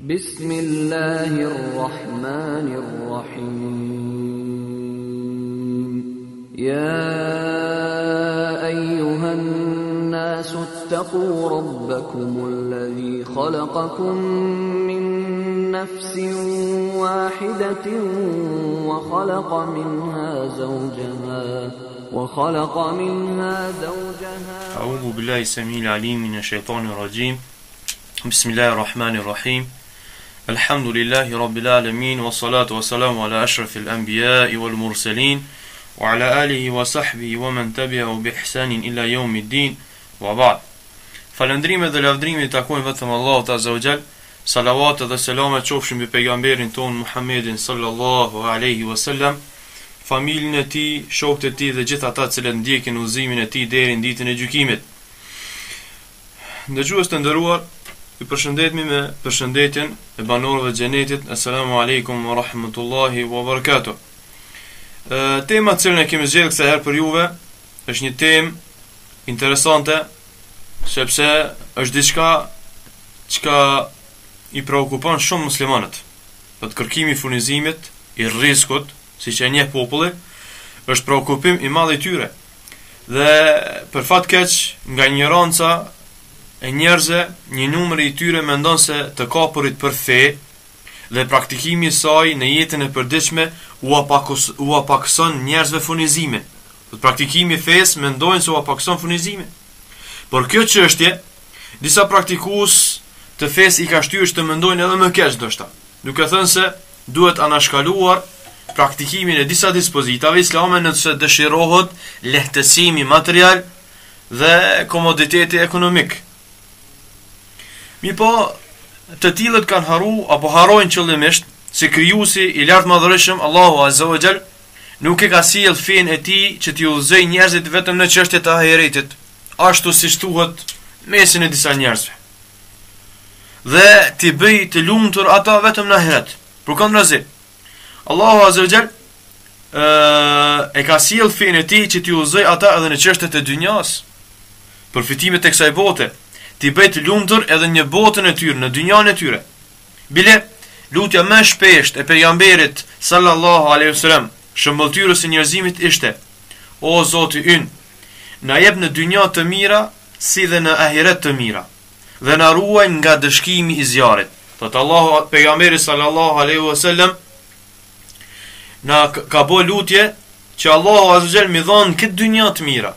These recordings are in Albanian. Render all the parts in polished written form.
Bismillahirrahmanirrahim. Ya ayyuhan nasu ittaqu rabbakumul ladhi khalaqakum min nafsin wahidatin wa khalaqa minha zawjaha أعوذ بالله السميع العليم من الشيطان الرجيم بسم الله الرحمن الرحيم الحمد لله رب العالمين والصلاة والسلام على أشرف الأنبياء والمرسلين وعلى آله وصحبه ومن تبعه بإحسان إلى يوم الدين وبعد فالندريم dhe lavdrimi takojnë vetëm Allahut Azza wa Jall. Salavat dhe selamet qofshin mbi pejgamberin ton Muhammedin sallallahu alaihi wasallam, familjen e tij, shokët e tij dhe gjithë ata që ndjekin udhëzimin e tij deri në ditën e gjykimit. Ndëgjues të nderuar, ju përshëndetemi me përshëndetjen e banorëve të xhenetit. Assalamu alaikum wa rahmatullahi wa barakatuh. Tema që ne kemi zgjedhur këtë herë për juve është një temë interesante, sepse është diçka që i preokupon shumë muslimanët. Për kërkimi i furnizimit, i rrezikut, siç e njeh populli, është preokupim i madh i tyre. Dhe për fat keq, nga ignoranca e njerëzve, një numër i tyre mendon se të kapurit për fe dhe praktikimi i saj në jetën e përditshme u apakson njerëzve furnizimin. Praktikimi i fesë mendojnë se u apakson furnizimin. Por kjo çështje, disa praktikues të fesë i ka shtyrë të mendojnë edhe më keq ndoshta, duke thënë se duhet anashkaluar praktikimin e disa dispozitave islame nëse dëshirohet lehtësimi material dhe komoditeti ekonomik. Mi po, të tillët kanë haru apo harrojnë qëllimisht se krijuesi i lartë madhërisëm Allahu Azza wa Jall nuk e ka sjell fen e tij që t'i udhëzojë njerëzit vetëm në çështjet e ahiretit, ashtu siç thuhet mesin e disa njerëzve, dhe t'i bëj të lumtur ata vetëm në ahiret. Përkundrazi, Allahu Azza wa Jall e ka sjell fen e tij që t'i udhëzojë ata edhe në çështjet e dynjas, përfitimet e kësaj bote, t'i bëj të lumtur edhe në botën e tyre, në dynjan e tyre. Bile lutja më shpesht e pejgamberit sallallahu alaihi wasallam, shëmbëltyrës së njerëzimit ishte: O Zoti ynë, na jep në dynja të mira si dhe në ahiret të mira, dhe na ruaj nga dëshkimi i zjarrit. Thot Allahu, pejgamberi sallallahu alaihi wasallam na ka bo lutje që Allahu Azza wa Jall mi dhon këtë dynja të mira.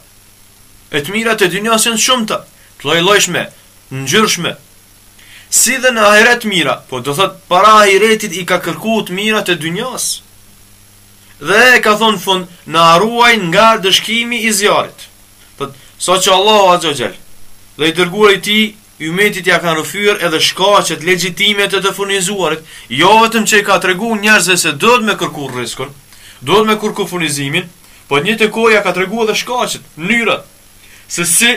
E të mirat e dynjas janë shumëta, të lloj-llojshme, ngjyrshme, si dhe në ahiret mira, po do thot para ahiretit i ka kërkuar të mirat e dynjas. Dhe ka thonë fund, na ruaj nga dëshkimi i zjarrit. Thot, saqë Allahu Azza wa Jall dhe i dërguari i tij umetit ja kanë rrëfyer edhe shkaqet legjitime të furnizuarit, jo vetëm që i ka treguar njerëzve se duhet me kërku rrezikun, duhet me kërku furnizimin, po në njëjtë kohë ja ka treguar edhe shkaqet, mënyrat se si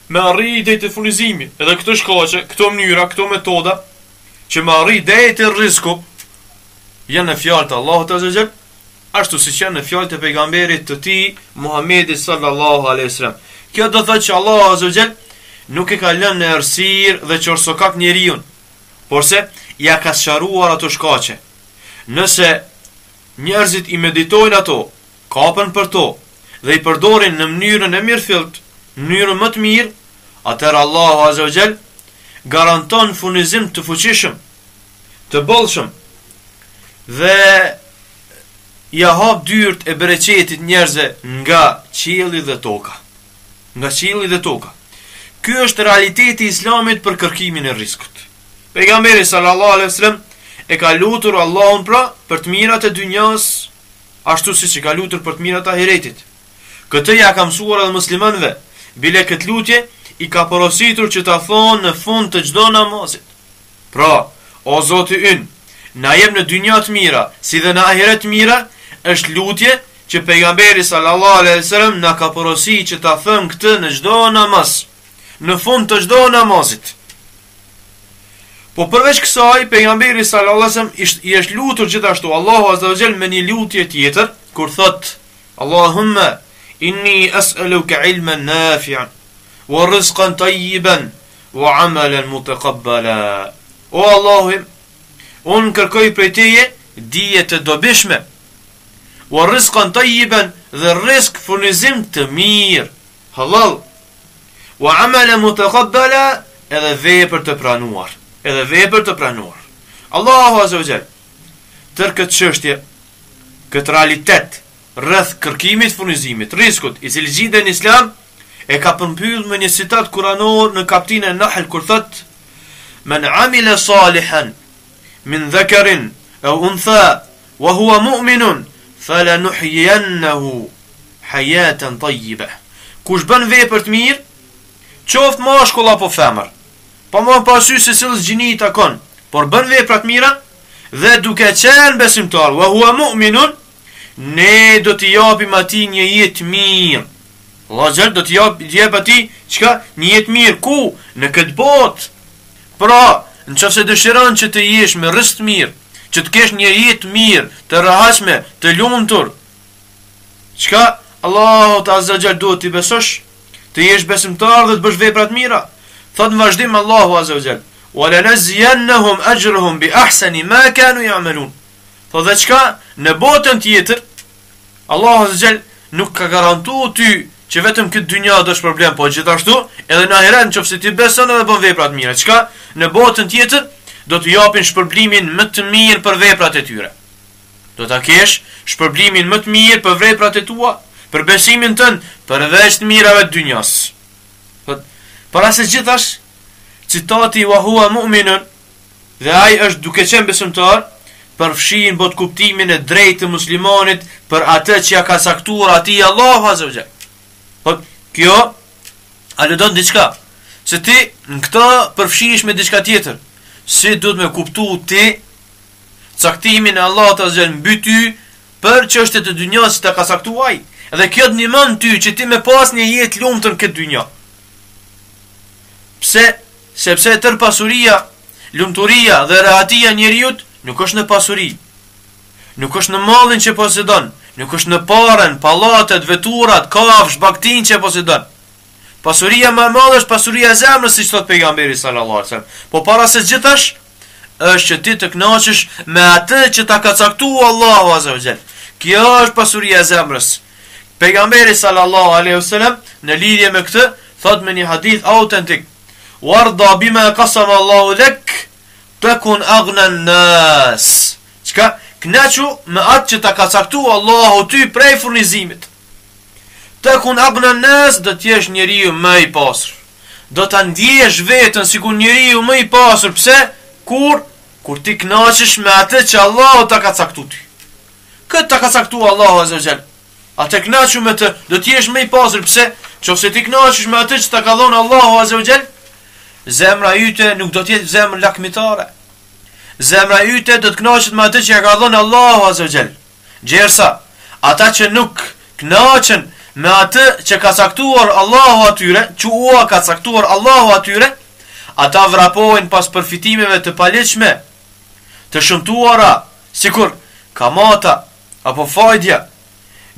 me arri deri te furnizimi. Edhe këto shkaqe, këto mënyra, këto metoda që me arri deri te rreziku janë në fjalët e Allahut Azza wa Jall, ashtu siç janë në fjalët e pejgamberit të tij Muhamedit sallallahu alaihi wasallam. Kjo do thotë që Allahu Azza wa Jall nuk e ka lënë në errësirë dhe qorsokak njeriun, porse ja ka sqaruar ato shkaqe. Nëse njerëzit i meditojnë ato, kapen për to dhe i përdorin në mënyrën e mirëfillt, në mënyrën më të mirë, atëherë Allahu Azza wa Jall garanton furnizim të fuqishëm, të bollshëm, dhe ja hap dyert e bereqetit njerëzve nga qielli dhe toka. Nga qielli dhe toka. Ky është realiteti i Islamit për kërkimin e rrezikut. Pejgamberi sallallahu alaihi wasallam e ka lutur Allahun për të mirat e dynjas, ashtu siç e ka lutur për të mirat e ahiretit. Këtë ja ka mësuar edhe muslimanëve, bile këtë lutje i ka porositur që ta thonë në fund të çdo namazit. Pra, o Zoti ynë, na jep në dynja të mira, si dhe në ahiret të mira, është lutje që pejgamberi sallallahu alaihi wasallam na ka porositur që ta thëmë këtë në çdo namaz, në fund të çdo namazit. Po përveç kësaj, pejgamberi sallallahu alaihi wasallam i është lutur gjithashtu Allahu Azza wa Jall me një lutje tjetër, kur thot: Allahumma inni as'aluka ilman nafi'an wa rizqan tayyiban wa 'amalan mutaqabbala. O Allahim, unë kërkoj prej teje dije të dobishme, wa rizqan tayyiban, dhe rizq furnizim të mirë, halal, wa amala mutaqabbala, edhe vepër të pranuar, Allahu azza wa jall tër këtë çështje, këtë realitet rreth kërkimit, furnizimit, rizkut, i cili gjitet në Islam, e ka përmbyll me një citat kuranor në kapitullin e Nahl kur thot: "Men amila salihan min dhakarin aw untha wa huwa mu'minun falanuhyiyannahu hayatan tayyibah." Kush bën vepër të mirë, qoftë mashkull apo femër, pa më parasysh se cilës gjini i takon, por bën vepra të mira dhe duke qenë besimtar, wa huwa mu'minun, ne do t'i japim atij një jetë mirë. Allah xhel do t'i jap atij çka? Një jetë mirë. Ku? Në këtë botë. Pra, nëse dëshiron që të jesh me rrezik të mirë, që të kesh një jetë mirë, të rehatshme, të lumtur, çka Allahu azza xhel do t'i besosh, të jesh besimtar dhe të bësh vepra të mira. Thot në vazhdim Allahu azza xhel: "Wa lanaziyannahum ajrahum bi ahsani ma kanu ya'malun." Thot dhe çka? Në botën tjetër Allahu azza xhel nuk ka garantuar ty që vetëm këtë dynja do është problem, po gjithashtu edhe në ahiret nëse ti beson edhe bën vepra të mira, çka në botën tjetër do të japin shpërblimin më të mirë për veprat e tyre. Do ta kesh shpërblimin më të mirë për veprat e tua, për besimin tënd, për veç të mirave të dynjas. Para se gjithash, citati wa huwa mu'minun, dhe ai është duke qenë besimtar, përfshin bot kuptimin e drejtë të muslimanit për atë që ja ka saktuar atij Allahu azza wa jall. Po kjo aludon diçka, se ti në këtë përfshihesh me diçka tjetër. Si duhet me kuptu ti caktimin e Allahut azza wa jall mbi ty për çështjet e dynjas që ta ka saktuar ai. Dhe kjo të ndihmon ty që ti me pas një jetë lumtur në këtë dynjë. Pse? Sepse tër pasuria, lumturia dhe rehatia njeriut nuk është në pasuri, nuk është në mallin që posedon, nuk është në parën, pallatet, veturat, kafsh, bagtin që posedon. Pasuria më e madhe është pasuria e zemrës, siç thot pejgamberi sallallahu alajhi wasallam. Po para se gjithash, është që ti të kënaqesh me atë që ta ka caktuar Allahu azza wa jall. Kjo është pasuria e zemrës. Pejgamberi sallallahu alaihi wasallam në lidhje me këtë thot me një hadith autentik: "Warda bima qasama Allahu lak takun aghna an-nas." Çka? Kënaqu me atë që ta ka caktuar Allahu ty prej furnizimit. Takun aghna an-nas, do të jesh njeriu më i pasur. Do ta ndjesh veten sikur njeriu më i pasur. Pse? Kur ti kënaqesh me atë që Allahu ta ka caktuar ty. Këtë ta ka caktuar Allahu azza wa jall. Atë kënaqu me të, do të jesh më i pasur. Pse? Nëse ti kënaqesh me atë që ta ka dhënë Allahu azza wa jall, zemra yte nuk do të jetë zemër lakmitare. Zemra yte do të kënaqet me atë që ja ka dhënë Allahu azza wa jall. Gjersa ata që nuk kënaqen me atë që ka caktuar Allahu atyre, që ua ka caktuar Allahu atyre, ata vrapojnë pas përfitimeve të paleqshme, të shëmtuara, sikur kamata apo fajdja,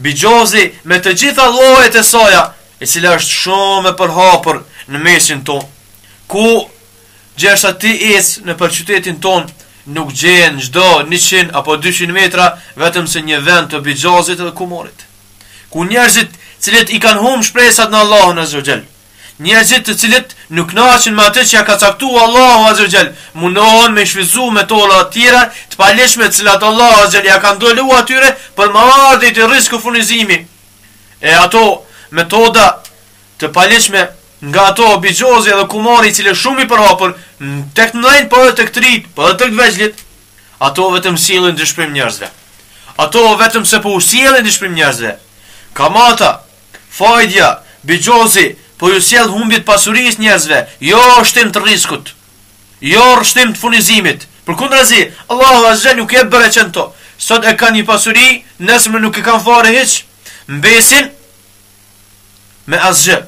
bigjozi me të gjitha llojet e saja, e cila është shumë e përhapur në mesin ton, ku gjersa ti ecë në për qytetin ton, nuk gjen çdo 100 apo 200 metra vetëm se një vend të bigjozit dhe kumorit, ku njerëzit cilët i kanë humbur shpresat në Allahun azza wa jall, njerëzit të cilët nuk kënaqen me atë që ja ka caktuar Allahu azza wa jall, mundohen me shfrytzu metoda të tjera të paleshme të cilat Allahu azza wa jall ja ka ndoluar atyre për marrëdhjet e rrezikut furnizimi. E ato metoda të paleshme nga ato bigjozi dhe kumari, i cili është shumë i përhapur tek ndonjë, po edhe tek trit, po edhe tek veçlit, ato vetëm sjellin dëshpërim njerëzve. Ato vetëm se po sjellin dëshpërim njerëzve. Kamata, fajdja, bigjozi po ju sjell humbje të pasurisë njerëzve, jo shtim të rrezikut, jo shtim të furnizimit. Përkundrazi, Allahu azza nuk e bereqen to. Sot e kanë një pasuri, nesër nuk e kanë fare hiç, mbesin me asgjë.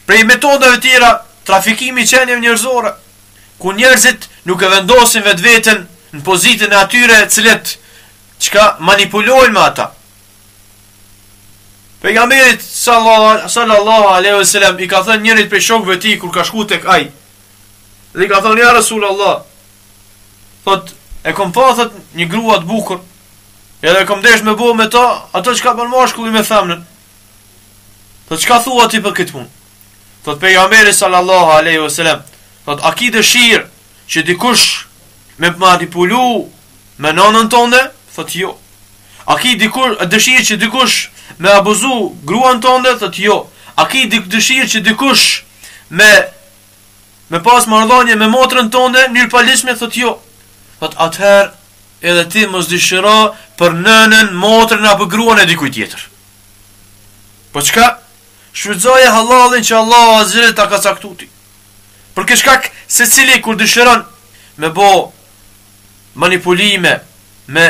Prej metodave tjera, trafikimi i qenieve njerëzore, ku njerëzit nuk e vendosin vetveten në pozitën e atyre cilët çka manipulojnë me ata. Pejgamberi sallallahu alaihi wasallam i ka thënë njërit prej shokëve të tij kur ka shkuar tek ai, Dhe ka thonë, ja Rasulullah, thot, e kom pa, thot, një grua të bukur, edhe kom desh me bo me ta, ato që ka bën mashkulli me femnën. Thot, çka thua ti për këtë punë? Thot, pejgamberi sallallahu alaihi wasallam, thot, a ki dëshirë që dikush me manipulu me nënën tënde? Thot, jo. A ki dëshirë që dikush me abuzu gruan tënde? Thot, jo. A ki dëshirë që dikush me pas marrëdhënie me motrën tënde, në palishme? Thot, jo. Thot, atëherë edhe ti mos dëshiro për nënën, motrën apo gruan e dikujt tjetër. Po çka? Shfrytëzoje halalin që Allah azhël ta ka caktuar. Për këtë shkak secili kur dëshiron me bo manipulime me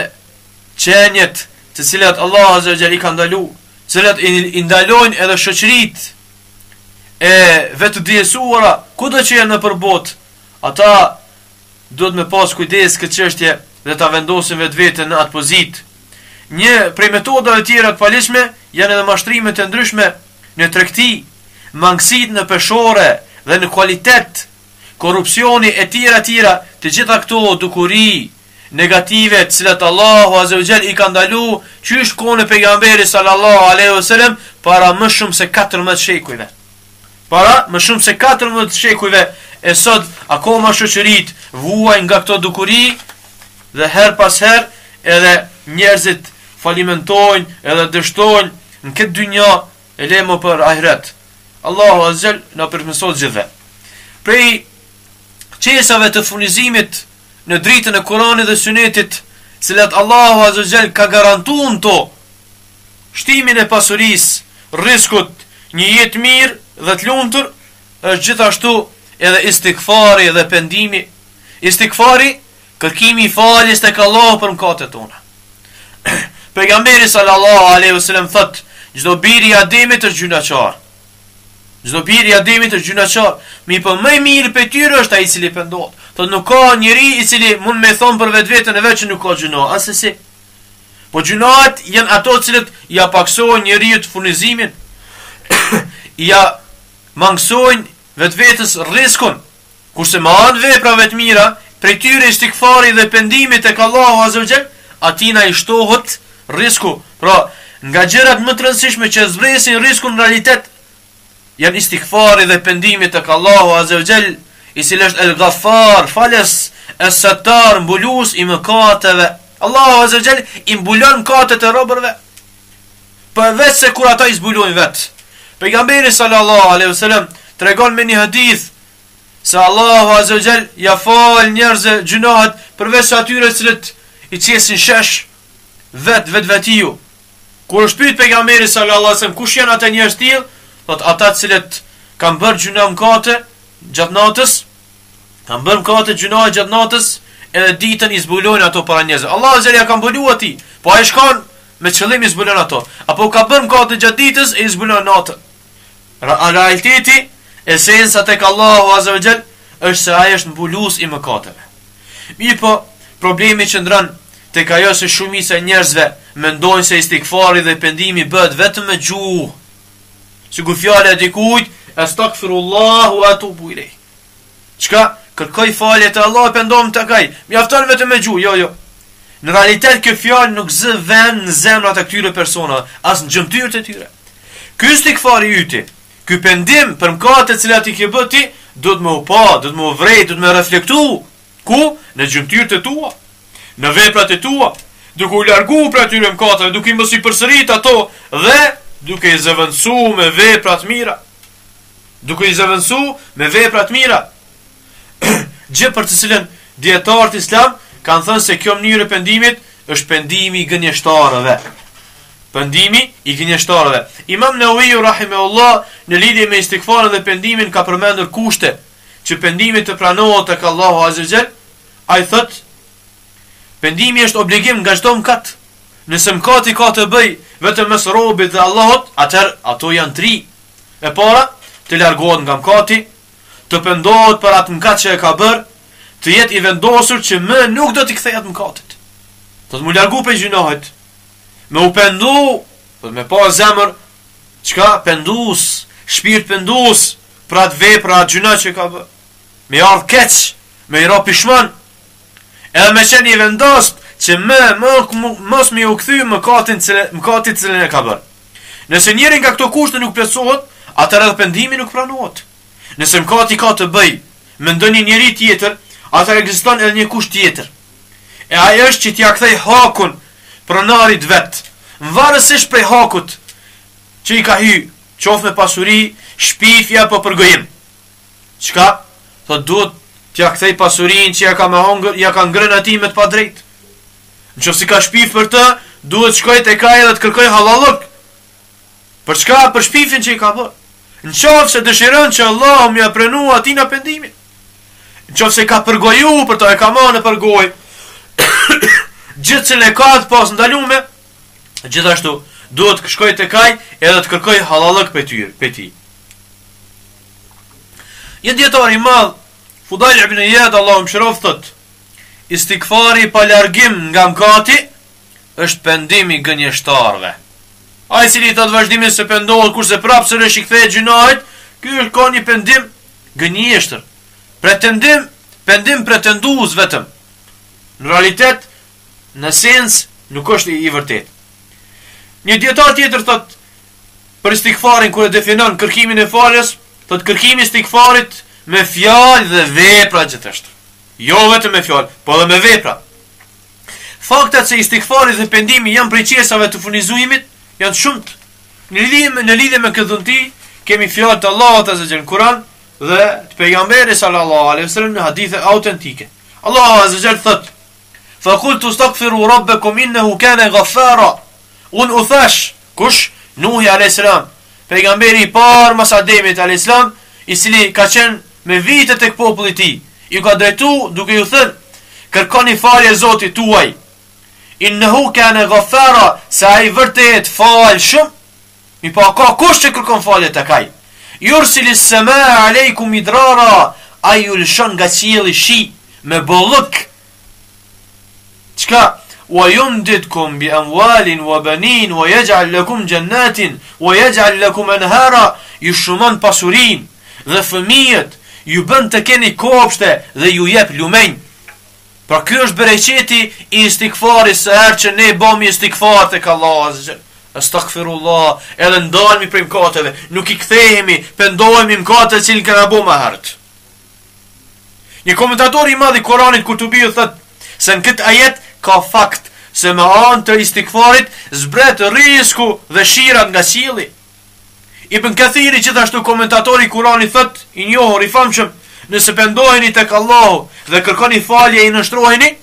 qenjet të cilat Allah azhël i ka ndaluar, të cilat i ndalojnë edhe shoqëritë e vetë dijesuara, kudo që janë nëpër botë, ata duhet me pas kujdes këtë çështje dhe ta vendosin vetveten në atë pozitë. Një prej metodave tjera të palishme janë edhe mashtrimet e ndryshme në tregti, mangësitë në peshore dhe në kualitet, korrupsioni e tjera, të gjitha këto dukuri negative të cilat Allahu azza wa jall i ka ndaluar qysh kohën e pejgamberit sallallahu alaihi wasallam para më shumë se 14 shekujve. Para më shumë se 14 shekujve e sot akoma shoqëritë vuajnë nga këto dukuri dhe her pas her edhe njerëzit falimentojnë edhe dështojnë në këtë dynja e lemo për ahiret. Allahu azza na përmirësoj gjithve. Prej qesave të furnizimit në dritën e Kuranit dhe Sunetit, cilat Allahu azza ka garantuar to, shtimin e pasurisë, rrezikut, një jetë mirë dhe të lumtur, është gjithashtu edhe istighfari dhe pendimi. Istighfari, kërkimi i faljes tek Allahu për mëkatet tona. Pejgamberi sallallahu alaihi wasallam thot, çdo biri i Ademit është gjunaqar. Çdo biri i Ademit është gjunaqar, po më i miri për tyre është ai i cili pendohet. Thot, nuk ka njeri i cili mund me thonë për vetveten e vet që nuk ka gjuna, asesi. Po gjunat janë ato cilët ja paksojnë njeriu të furnizimin, ja mangësojnë vetvetes rrezikun, kurse me anë veprave të mira, prej tyre istighfari dhe pendimi tek Allahu azza wa jall, atina i shtohet rreziku. Pra, nga gjërat më të rëndësishme që zbresin rrezikun në realitet, janë istighfari dhe pendimi tek Allahu azza wa jall, i cili është el-Ghaffar, falës, es-Sattar, mbulus i mëkateve. Allahu azza wa jall i mbulon mëkatet e robërve, për vetë se kur ata i zbulojnë vetë. Pejgamberi sallallahu alaihi wasallam tregon me një hadith se Allahu azza wa jall ja fal njerëzve gjunahet përveç atyre cilët i qesin shesh vetiu. Kur është pyet pejgamberi sallallahu alaihi wasallam kush janë ata njerëz tillë, thot ata të cilët kanë bërë gjuna mëkate gjatë natës, kanë bërë mëkate gjuna gjatë natës, edhe ditën i zbulojnë ato para njerëzve. Allahu azza wa jall ja ka mbuluar ti, po ai shkon me qëllim i zbulon ato, apo ka bërë mëkate gjatë ditës e i zbulon natën. Realiteti, esenca tek Allahu azza wa jall është se ai është mbulues i mëkateve. Mirë po, problemi që ndron tek ajo se shumica e njerëzve mendojnë se istighfari dhe pendimi bëhet vetëm me gjuhë. Sigur fjala e dikujt, astaghfirullah wa atubu ilej. Çka? Kërkoj falje te Allah, pendohem tek ai. Mjafton vetëm me gjuhë, jo. Në realitet kjo fjalë nuk zë vend në zemrat e këtyre personave, as në gjymtyrët e tyre. Ky istighfari yti, ky pendim për mëkatet që ti ke bërë ti, duhet më u pa, duhet më u vrej, duhet më reflektu. Ku? Në gjymtyrët e tua, në veprat e tua, duke u largu për atyre mëkateve, duke i mos i përsërit ato dhe duke i zëvendësu me vepra të mira. Duke i zëvendësu me vepra të mira. Gjë për të cilën dietarët islam kanë thënë se kjo mënyrë e pendimit është pendimi i gënjeshtarëve. Pendimi i gënjeshtarëve. Imam Nawawi rahimahullah në lidhje me istighfarin dhe pendimin ka përmendur kushte që pendimi të pranohet tek Allahu azza wa jall. Ai thot, pendimi është obligim nga çdo mëkat. Nëse mëkati ka të bëj vetëm mes robit dhe Allahut, atëherë ato janë 3. E para, të largohet nga mëkati, të pendohet për atë mëkat që e ka bërë, të jetë i vendosur që më nuk do t'i kthehet mëkatit. Do të mu largu për gjunohet, me u pendu, do të me pa zemër, qka pendus, shpirt pendus, për atë vepra, atë gjuna që ka bërë. me ardh keq, me i ra pishman, edhe me qenë i vendost që mos me u kthy mëkatit cilën e ka bërë. Nëse njëri nga këto kushte nuk plotësohet, atëherë edhe pendimi nuk pranohet. Nëse mëkati ka të bëj me ndonjë njeri tjetër, atëherë ekziston edhe një kusht tjetër. E ai është që t'ia kthej hakun pronarit vet, varësisht prej hakut që i ka hy, qoftë me pasuri, shpifje apo përgojim. Çka? Thot duhet t'ia kthej pasurinë që ja ka me hongër, ja ka ngrënë atij me të padrejtë. Nëse ka shpif për të, duhet shkoj tek ai dhe të kërkoj halallëk. Për çka? Për shpifin që i ka bërë. Nëse dëshiron që Allahu më ia pranoj atij në pendimin. Nëse ka përgoju për të, e ka marrë në përgojë, gjithë që le ka të pas ndalume, gjithashtu duhet të shkoj tek ai edhe të kërkoj halallëk për ti. Një dietar i madh, Fudail ibn Iyad, Allahu mëshiroft, thot: istikfari pa largim nga mëkati është pendimi gënjeshtarëve. Ai cili thot vazhdimisht se pendohet kurse prapë sërish i kthehet gjunahit, ky është ka një pendim gënjeshtër. Pendim pretendues vetëm. Në realitet, në sens, nuk është i vërtet. Një dietar tjetër thot për istikfarin kur e definon kërkimin e faljes, thot kërkimi i istikfarit me fjalë dhe vepra gjithashtu. Jo vetëm me fjalë, po edhe me vepra. Faktat se istikfari dhe pendimi janë prej qesave të furnizimit janë shumët. Në lidhje me këtë dhunti, kemi fjalët të Allahut azza xal në Kur'an dhe të pejgamberit sallallahu alaihi wasallam në hadithe autentike. Allahu azza xal thot: "Fa qultu astaghfiru rabbakum innahu kana ghaffara." U thash, kush? Nuhi alayhis salam, pejgamberi i parë mas Ademit alayhis salam, i cili ka qenë me vite tek populli i tij. Ju ka drejtu duke ju thënë: kërkoni falje Zotit tuaj. Innehu kana ghaffara, sa ai vërtet fal shumë. Mi pa ka kush që kërkon falje tek ai. Yursilis samaa aleikum idrara, ai ju lëshon nga qielli shi me bollëk. Çka? Wa yumdidkum bi amwalin wa banin wa yaj'al lakum jannatin wa yaj'al lakum anhara, ju shumon pasurinë dhe fëmijët, ju bën të keni kopshte dhe ju jep lumenj. Pra ky është bereqeti i istikfarit së herë që ne bëmi istikfar tek Allahu azza xal. Astaghfirullah, edhe ndalmi prej mëkateve, nuk i kthehemi, pendohemi mëkatet që kena bëu më herët. Një komentator i madh i Kuranit Kutubi thot se në këtë ajet ka fakt se me anë të istikfarit zbret risku dhe shirat nga qielli. Ibn Kathiri, gjithashtu komentatori i Kuranit, thot i njohur i famshëm: nëse pendoheni tek Allahu dhe kërkoni falje i nështroheni,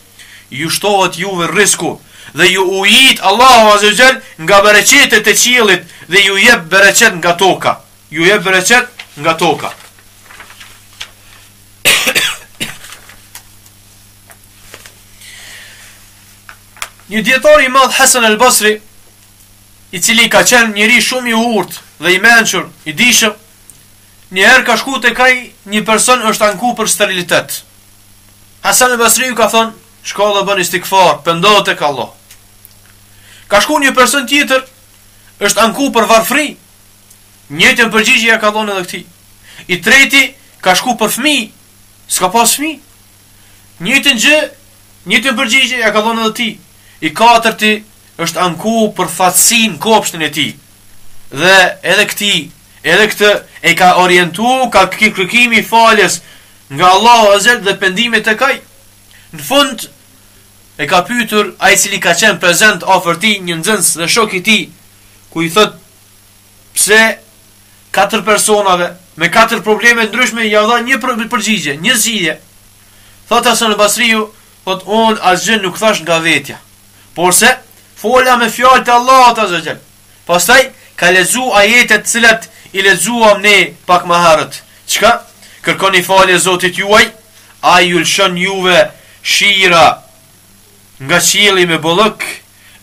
ju shtohet juve risku dhe ju ujit Allahu azza wa jall nga bereqetet e qiellit dhe ju jep bereqet nga toka. Ju jep bereqet nga toka. Një dietar i madh, Hasan al-Basri, i cili ka qenë njëri shumë i urtë dhe i mençur, i dishëm, njëherë ka shku tek ai një person është anku për sterilitet. Hasan al-Basri ju ka thonë: shko dhe bën istikfar, pendohet tek Allah. Ka shku një person tjetër është anku për varfëri. Njëjtën përgjigje ja ka dhënë edhe këtij. I treti ka shku për fëmijë, s'ka pas fëmijë. Njëjtën përgjigje ja ka dhënë edhe ti. I katërti është anku për fatësinë kopshtin e tij. Dhe edhe këtë e ka orientu, ka kërkimi i faljes nga Allahu azza dhe pendimet tek ai. Në fund e ka pyetur ai cili ka qenë prezant afër tij, një nxënës dhe shok i tij, ku i thot pse 4 personave me 4 probleme ndryshme ja dha një përgjigje, një zgjidhje. Thot Hasan al-Basriu, thot unë asgjë nuk thash nga vetja, por se fola me fjalët e Allahut azza xal. Pastaj ka lexu ajetet cilat i lexuam ne pak më herët. Çka? Kërkoni falje Zotit juaj, ai ju lëshon juve shira nga qielli me bollëk,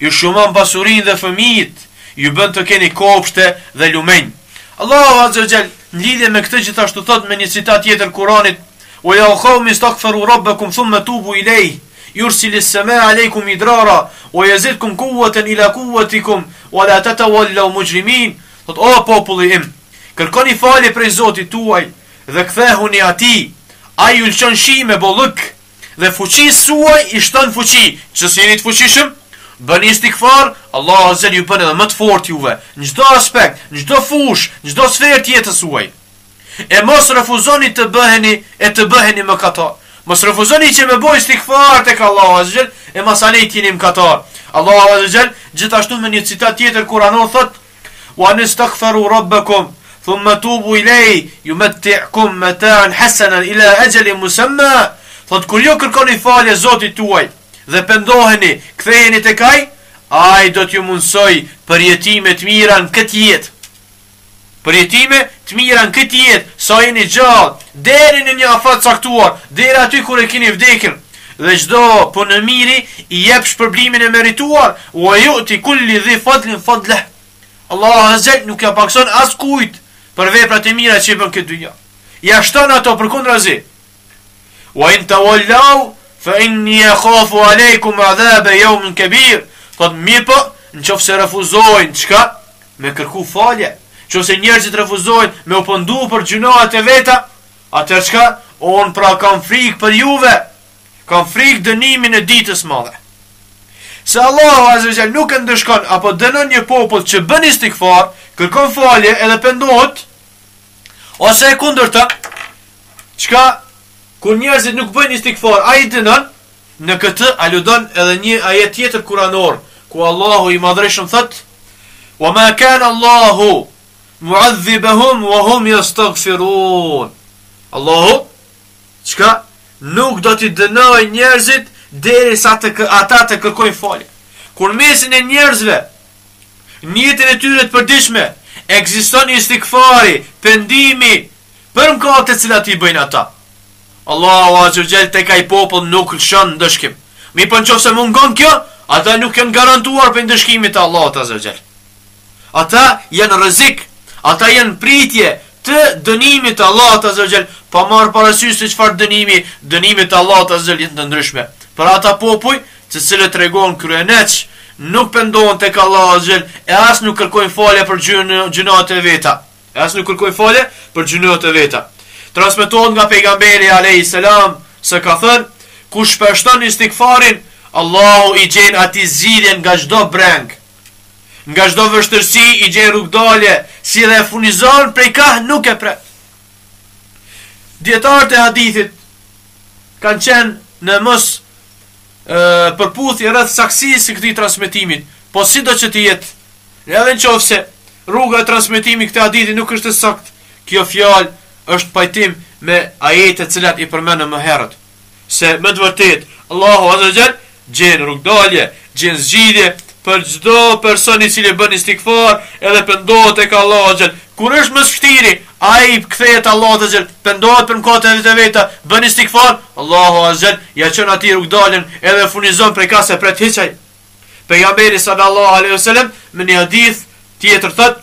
ju shumon pasurinë dhe fëmijët, ju bën të keni kopshte dhe lumenj. Allahu azza xal në lidhje me këtë gjithashtu thot me një citat tjetër Kuranit: "Wa ya qawmi astaghfiru rabbakum thumma tubu ilayhi yursilis samaa alaykum idrara wa yazidkum quwwatan ila quwwatikum wa la tatawallaw mujrimin." Thot o populli im, kërkoni falje prej Zotit tuaj dhe kthehuni atij, ai ju lëshon shi me bollëk dhe fuqi suaj i shton fuqi. Që si jeni të fuqishëm, bëni istighfar, Allahu azza ju bën edhe më të fortë juve në çdo aspekt, në çdo fushë, në çdo sferë të jetës suaj. E mos refuzoni të bëheni mëkatar. Mos refuzoni që me bëj istighfar tek Allahu azza e mos ani të jeni mëkatar. Allahu azza gjithashtu me një citat tjetër kuranor thot: "Wa nastaghfiru rabbakum thumma tubu ilayhi yumatti'kum mata'an hasanan ila ajalin musamma." Thot kur ju kërkoni falje Zotit tuaj dhe pendoheni, ktheheni tek ai do t'ju mundsoj përjetime të mira në këtë jetë. Përjetime të mira në këtë jetë, sa jeni gjallë, deri në një afat caktuar, deri aty kur e keni vdekjen. Dhe çdo punë miri i jep shpërblimin e merituar, wa yu'ti kulli dhi fadlin fadlah. Allahu azza nuk ja pakson as kujt për veprat e mira që bën këtë dynja. Ja shton ato përkundrazi. Wa in tawallaw fa inni akhafu alaykum adhab yawmin kabir. Thot mirë po, nëse refuzojnë çka? Me kërku falje. Nëse njerëzit refuzojnë me u pëndu për gjunohat e veta, atëherë çka? On pra kam frikë për juve. Kam frikë dënimin e ditës madhe. Se Allahu azza wa jalla nuk e ndëshkon apo dënon një popull që bën istighfar, kërkon falje edhe pendohet, ose e kundërta, çka? Kur njerëzit nuk bëjnë istighfar, ai dënon. Në këtë aludon edhe një ajet tjetër kuranor, ku Allahu i madhreshëm thot: "Wa ma kana Allahu mu'adhibahum wa hum yastaghfirun." Allahu çka nuk do t'i dënoj njerëzit derisa ata të kërkojnë falje. Kur mesin e njerëzve, në jetën e tyre të përditshme, ekziston istighfari, pendimi për mëkatet të cilat i bëjnë ata, Allahu azza wa jalla tek ai popull nuk lëshon ndëshkim. Mi po nëse mungon kjo, ata nuk janë garantuar për ndëshkimin e Allahut azza wa jalla. Ata janë rrezik, ata janë pritje të dënimit të Allahut azza wa jalla, pa marrë parasysh se çfarë dënimi të Allahut azza wa jalla të ndryshme. Për ata popull, të cilët tregon kryeneç, nuk pendohen tek Allahu azza wa jalla e as nuk kërkojnë falje për gjunat e veta. Transmetohet nga pejgamberi alayhi salam se ka thënë: kush shpeshton istighfarin, Allahu i gjen atij zgjidhjen nga çdo breng, nga çdo vështirësi i gjen rrugdalje, si dhe funizon prej ka nuk e pret. Dietarët e hadithit kanë qenë në mos përputhje rreth saksisë së këtij transmetimi, po sido që të jetë, edhe nëse rruga e transmetimit këtë hadithi nuk është e saktë, kjo fjalë është pajtim me ajetet të cilat i përmendëm më herët, se me të vërtetë Allahu azza wa jall gjen rrugdalje, gjen zgjidhje për çdo person i cili bën istighfar edhe pendohet tek Allahu azza wa jall. Kur është më vështirë, ai kthehet Allahu azza wa jall, pendohet për mëkatet e veta, bën istighfar, Allahu azza wa jall ja çon atij rrugdaljen edhe furnizon prej ka se pret hiçaj. Pejgamberi sallallahu alaihi wasallam në një hadith tjetër thotë: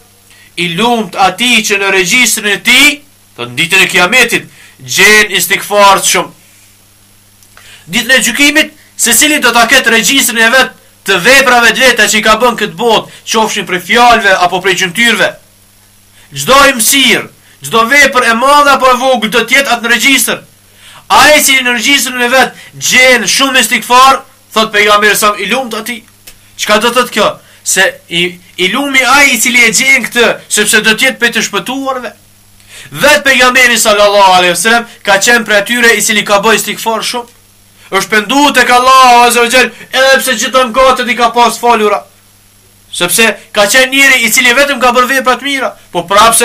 i lumt atij që në regjistrin e tij, në ditën e kiametit, gjen istighfar shumë. Ditën e gjykimit, secili do ta ketë regjistrin e vet të veprave të veta që i ka bën këtë botë, qofshin prej fjalëve apo prej gjymtyrëve. Çdo imsir, çdo vepër e madhe apo e vogël do të jetë atë në regjistër. Ai që në regjistrin e vet gjen shumë istighfar, thot pejgamberi sa i lumt atij. Çka do të thotë kjo? Se i lumi ai i cili e gjen këtë, sepse do të jetë për të shpëtuarve. Vetë pejgamberi sallallahu alaihi wasallam ka qenë për atyre i cili ka bëj istighfar shumë. Është penduar tek Allahu azza wa jall, edhe pse gjithë mëkatet i ka pas falura. Sepse ka qenë njëri i cili vetëm ka bërë vepra të mira, po prap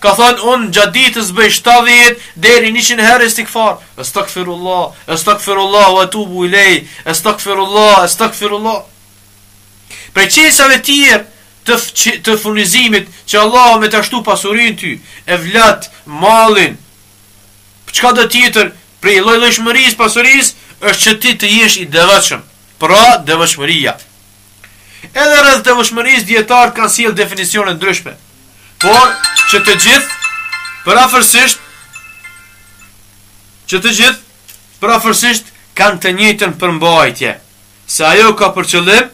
ka thënë unë gjatë ditës bëj 70 deri 100 herë istighfar. Astaghfirullah wa atubu ilay. Astaghfirullah. Për çështave të tjera të furnizimit që Allah me të ashtu pasurin ty, e vlat, malin, çka do tjetër, prej lloj-llojshmërisë pasurisë, është që ti të jesh i devotshëm. Pra, devotshmëria. Edhe rreth devotshmërisë dietarët kanë sjell definicione ndryshme. Por që të gjithë përafërsisht kanë të njëjtën përmbajtje, se ajo ka për qëllim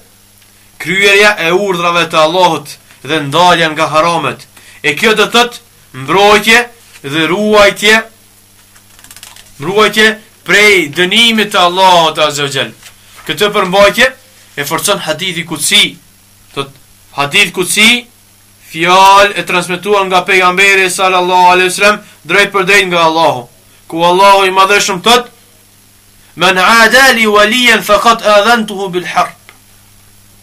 kryerja e urdhrave të Allahut dhe ndalja nga haramet. E kjo do të thotë mbrojtje dhe ruajtje mbrojtje prej dënimit të Allahut azza wa jall. Këtë përmbajtje e forcon hadithi kutsi. Hadith kutsi, fjalë e transmetuar nga pejgamberi sallallahu alaihi wasallam drejt për drejt nga Allahu, ku Allahu i madhëshëm thot: "Men adali waliyan faqad adhantuhu bil harb."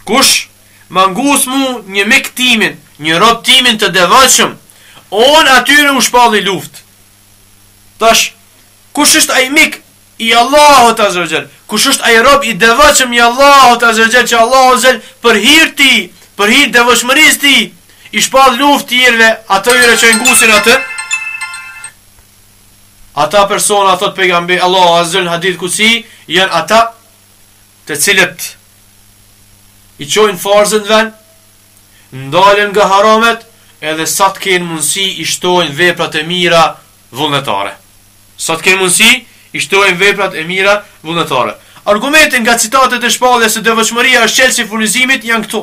Kush mangus mu një mik timin, një rob timin të devotshëm, on atyre u shpalli luftë. Tash, kush është ai mik i Allahut azza wa jall? Kush është ai rob i devotshëm i Allahut azza wa jall që Allahu azza për hir ti, për hir devotshmërisë ti, i shpall luftë tjerëve, atyre që ngusin atë? Ata persona, thot pejgamberi Allahu azza wa jall hadith kutsi, janë ata të cilët i çojnë farzën vend, ndalen nga haramet, edhe sa të kenë mundësi i shtojnë veprat e mira vullnetare. Sa të kenë mundësi i shtojnë veprat e mira vullnetare. Argumentin nga citatet e shpalljes së devotshmëria është çelësi furnizimit janë këto.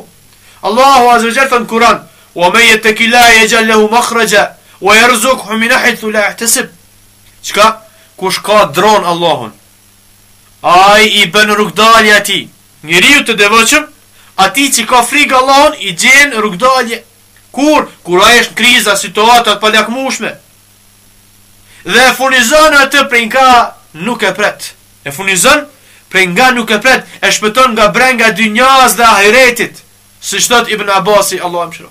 Allahu azza wa jalla thon Kur'an: "Wa may yattaqillaha yaj'al lahu makhraja wa yarzuqhu min haythu la yahtasib." Çka? Kush ka dron Allahun, ai i bën rrugdalje atij. Njeriu të devotshëm, atij që ka frikë Allahun, i gjen rrugdalje. Kur ai është në kriza, situata të palakmueshme, dhe e furnizon atë prej nga nuk e pret. E furnizon prej nga nuk e pret, e shpëton nga brenga dynjas dhe ahiretit, siç thot Ibn Abasi, Allahu më shëro.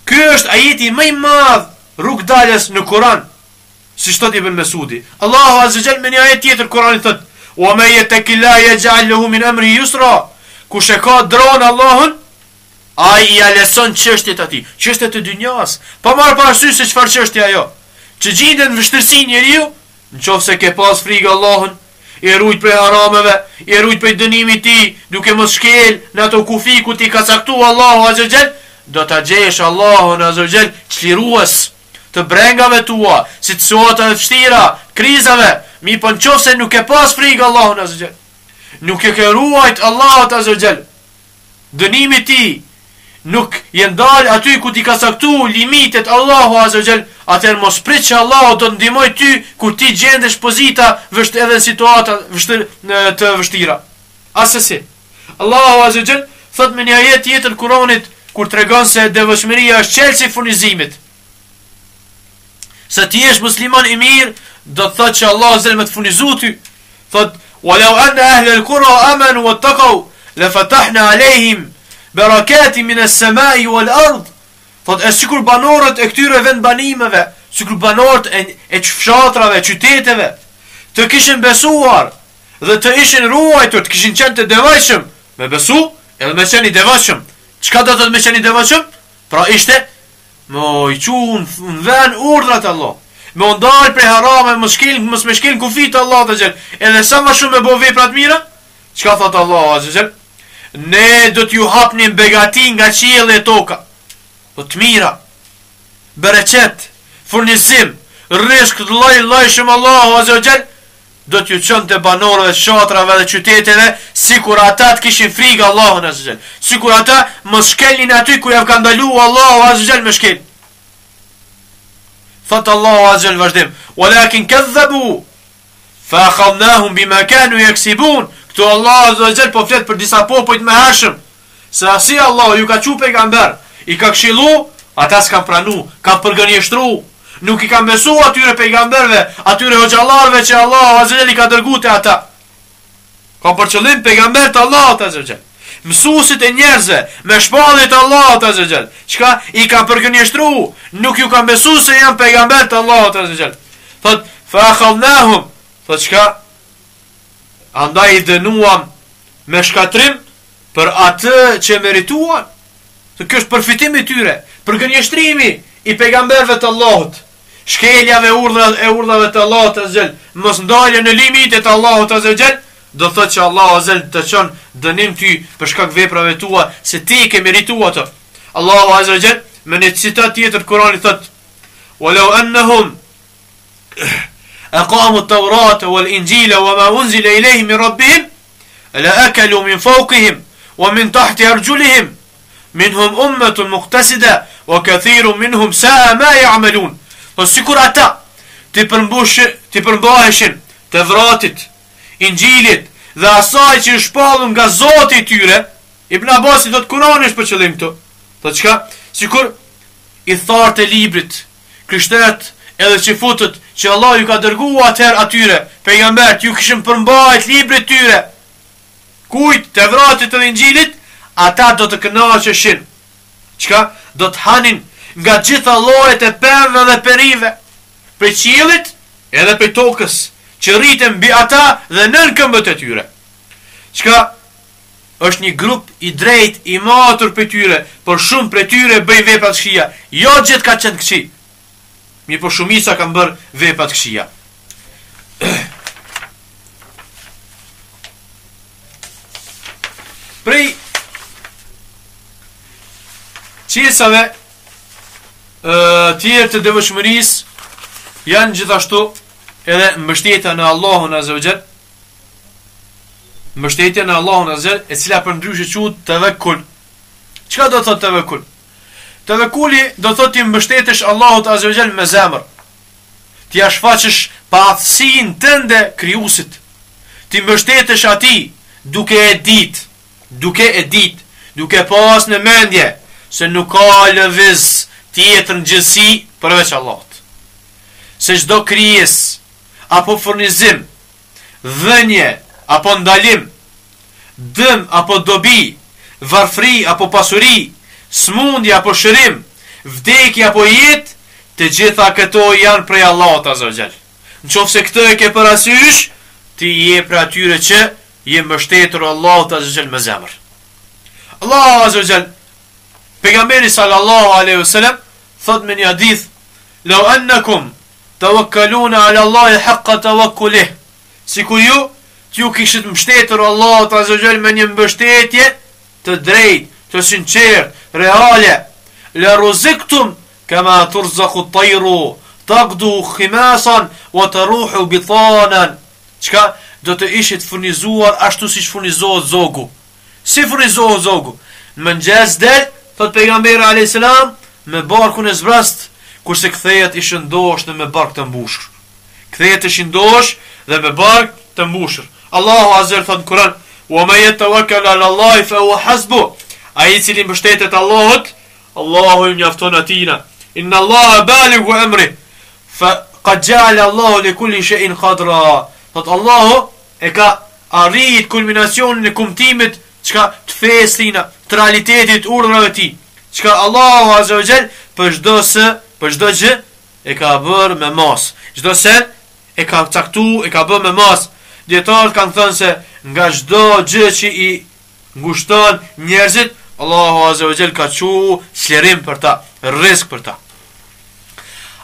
Ky është ajeti më i madh rrugdaljes në Kur'an, siç thot Ibn Mesudi. Allahu azza jall me një ajet tjetër Kur'anit thot: "Wa may yattaqillaha yaj'al lahu min amrihi yusra." Kush e ka dron Allahun, ai i aleson çështjet atij, çështjet e dynjas, pa marrë parasysh se çfarë çështje ajo. Që gjenden në vështirësi njeriu, nëse ke pas frikë Allahun, i rujt prej harameve, i rujt prej dënimit ti, duke mos shkel në ato kufi ku ti ka caktuar Allahu azza jall, do ta gjesh Allahun azza jall çlirues të brengave tua, situata të vështira, krizave. Mi po nëse nuk e pas frikë Allahun azza jall, nuk e ke ruajt Allahut azza jall, dënimi ti nuk je ndal aty ku ti ka caktuar limitet Allahu azza jall, atëherë mos prit që Allahu do të ndihmoj ty kur ti gjendesh pozita edhe në situata të vështira. Asesi. Allahu azza jall thot me një ajet tjetër në Kur'anit kur tregon se devotshmëria është çelësi furnizimit. Se ti jesh musliman i mirë, do të thotë që Allahu azza jall më të furnizu ty. Thot: "Walau anna ahla al-qura amanu wattaqu la fatahna alehim barakati min as-samai wal-ard." Thot, e sikur banorët e këtyre vendbanimeve, sikur banorët e fshatrave, qyteteve, të kishin besuar dhe të ishin ruajtur, të kishin qenë të devotshëm, me besu edhe me qenë i devotshëm. Çka do të thotë me qenë i devotshëm? Pra ishte me i çun në vend urdhrat e Allah, me ndal prej harame, mos me shkel kufit Allah të gjell, edhe sa më shumë me bo vepra të mira. Çka thot Allah azza jall? Ne do t'ju hapnim begati nga qielli e toka, të mira, bereqet, furnizim, rrezik të lloj-llojshëm. Allahu azza jall do t'ju çonte banorëve, shatrave dhe qyteteve, sikur ata të kishin frikë Allahun azza jall, sikur ata mos shkelnin aty ku ja ka ndaluar Allahu azza jall me shkel. Thot Allahu azza jall vazhdim: "Walakin kadhabu fa akhadnahum bima kanu yaksibun." Këtu Allahu azza jall po flet për disa popull të mëhershëm, se asi Allahu ju ka thënë pejgamber, i ka këshillu, ata s'kan pranu, ka përgënjeshtru, nuk i ka besu atyre pejgamberve, atyre hoxhallarëve që Allahu azza jall i ka dërguar te ata. Ka për qëllim pejgamber të Allahut azza jall, mësuesit e njerëzve me shpalljet e Allahut azza jall, çka i ka përgënjeshtru, nuk ju ka besu se janë pejgamber të Allahut azza jall. Thot: "Fa akhadnahum." Thot çka? Andaj i dënuam me shkatrim për atë që merituan. Kjo është përfitimi tyre, përgënjeshtrimi i pejgamberëve të Allahut, shkeljave urdhave të Allahut azza jall, mos ndalje në limitet të Allahut azza jall, do thotë që Allahu azza jall të çon dënim ty për shkak veprave tua, se ti ke merituar ato. Allahu azza jall me një citat tjetër Kur'anit thot: "Walau annahum aqamu at-taurata wal-injila wama unzila ilayhim min rabbihim la akalu min fawqihim wa min tahti arjulihim minhum ummatun muqtasida wa kathirun minhum sa'a ma ya'malun." Po sikur ata ti përmbaheshin Tevratit, Injilit dhe asaj që shpallën nga Zoti i tyre. Ibn Abbasi thot Kurani është për qëllim këtu. Thot çka? Sikur i thartë e librit, krishterët edhe që futët që Allah ju ka dërguar atëherë atyre, pejgambert, ju kishin përmbajt librit tyre. Kujt Tevratit dhe Injilit, ata do të kënaqeshin. Çka? Do të hanin nga gjitha llojet e pemëve dhe perive, prej qiellit edhe prej tokës, që rriten mbi ata dhe nën këmbët e tyre. Çka? Është një grup i drejt, i matur për tyre, por shumë për tyre bëj vepra të këqija. Jo gjithë ka qenë këqij. Mirë, por shumica kanë bërë vepra të këqija. Prej qesave tjerë të devotshmërisë janë gjithashtu edhe mbështetja në Allahun Azza wa Jall. Mbështetja në Allahun Azza wa Jall, e cila përndryshe quhet tevekkul. Çka do thotë tevekkul? Tevekkuli do thotë ti mbështetesh Allahut Azza wa Jall me zemër. Ti ja shfaqësh paaftësinë tënde krijuesit. Ti mbështetesh atij duke e ditë, duke pas në mendje se nuk ka lëviz tjetër në gjithësi përveç Allahut. Se çdo krijesë apo furnizim, dhënie apo ndalim, dëm apo dobi, varfri apo pasuri, smundje apo shërim, vdekje apo jetë, të gjitha këto janë prej Allahut Azza wa Jall. Nëse këtë e ke parasysh, ti je për atyre që je mbështetur Allahut Azza wa Jall me zemër. Allahu Azza wa Jall, pejgamberi sallallahu alaihi wasallam thot me një hadith: "Law annakum tawakkaluna ala Allahi haqqa tawakkulih." Sikur ju kishit mbështetur Allahut Azza wa Jall me një mbështetje të drejtë, të sinqertë, reale, la ruziktum kama turzaqu at-tayru taqdu khimasan wa taruhu bitanan. Çka? Do të ishit furnizuar ashtu siç furnizohet zogu. Si furnizohet zogu? Në mëngjes del, thot pejgamberi alayhis salam, me barkun e zbrast, kurse kthehet i shëndosh dhe me bark të mbushur. Kthehet i shëndosh dhe me bark të mbushur. Allahu Azza thot në Kur'an: "Wa man yatawakkal 'ala Allahi fa huwa hasbuh." Ai i cili mbështetet Allahut, Allahu i mjafton atina. Inna Allaha balighu amri, fa qad ja'ala Allahu li kulli shay'in qadra. Thot Allahu e ka arrit kulminacionin e kumtimit çka të festina, të realitetit urdhrave të tij. Çka Allahu Azza wa Jall për çdo gjë e ka bërë me mas. Çdo sen e ka caktuar, e ka bërë me mas. Dietarët kanë thënë se nga çdo gjë që i ngushton njerëzit, Allahu Azza wa Jall ka thënë çlirim për ta, rrezik për ta.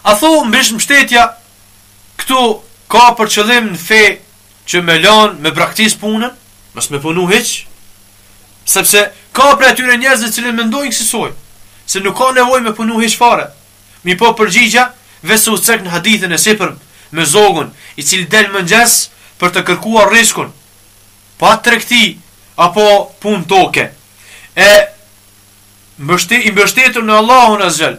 A thu mbështetja këtu ka për qëllim në fe që me lanë me praktis punën, mos me punu hiç, sepse ka për atyre njerëzve që mendojnë kësaj, se nuk ka nevojë me punu hiç fare. Mi po përgjigja vetë u cek në hadithin e sipërm me zogun i cili del mëngjes për të kërkuar rrezikun, pa tregti apo punë toke. E mbështetur në Allahun Azza wa Jall.